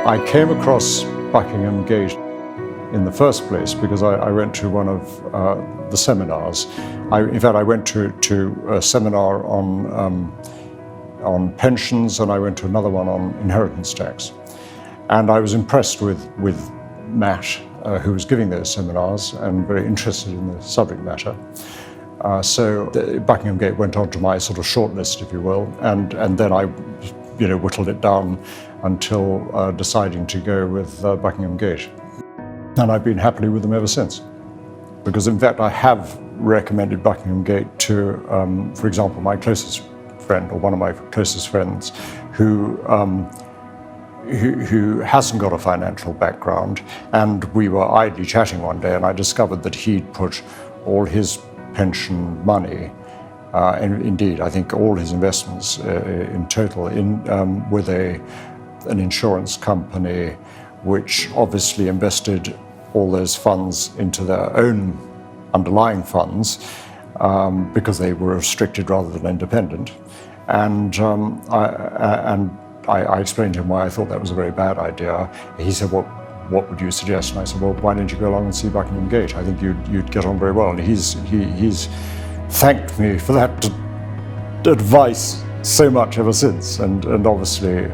I came across Buckingham Gate in the first place because I went to one of the seminars. In fact, I went to a seminar on pensions, and I went to another one on inheritance tax. And I was impressed with Matt, who was giving those seminars, and very interested in the subject matter. So Buckingham Gate went on to my sort of short list, if you will, and then I whittled it down until deciding to go with Buckingham Gate. And I've been happily with them ever since. Because in fact, I have recommended Buckingham Gate to, for example, my closest friend, or one of my closest friends, who hasn't got a financial background. And we were idly chatting one day, and I discovered that he'd put all his pension money, and indeed, I think all his investments in total, with an insurance company, which obviously invested all those funds into their own underlying funds because they were restricted rather than independent. And I explained to him why I thought that was a very bad idea. He said, "What would you suggest?" And I said, "Well, why don't you go along and see Buckingham Gate? I think you'd get on very well." And he's thanked me for that advice so much ever since, and obviously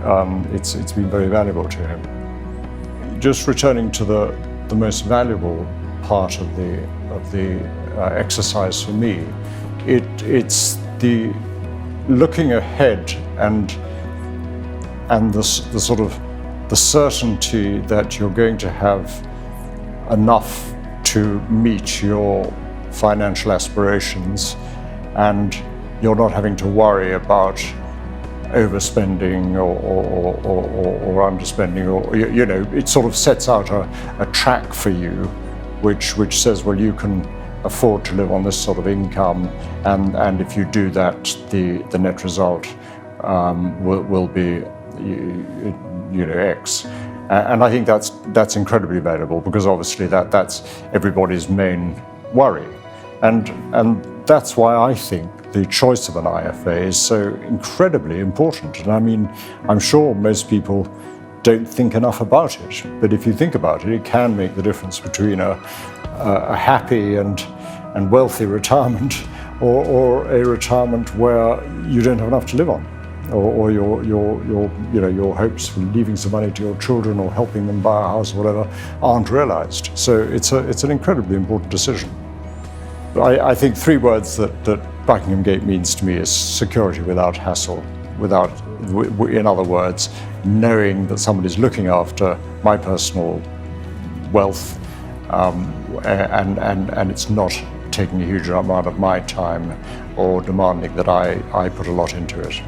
it's been very valuable to him. Just returning to the most valuable part of the exercise for me, it's the looking ahead and the sort of the certainty that you're going to have enough to meet your financial aspirations, and you're not having to worry about overspending or underspending, or it sort of sets out a track for you, which says, well, you can afford to live on this sort of income, and if you do that, the net result will be X. And I think that's incredibly valuable, because obviously that's everybody's main worry, and that's why I think the choice of an IFA is so incredibly important. And I mean, I'm sure most people don't think enough about it, but if you think about it, it can make the difference between a happy and wealthy retirement or a retirement where you don't have enough to live on, or your hopes for leaving some money to your children or helping them buy a house or whatever aren't realized. So it's an incredibly important decision. I think three words that Buckingham Gate means to me is security without hassle, in other words, knowing that somebody's looking after my personal wealth, and it's not taking a huge amount of my time or demanding that I put a lot into it.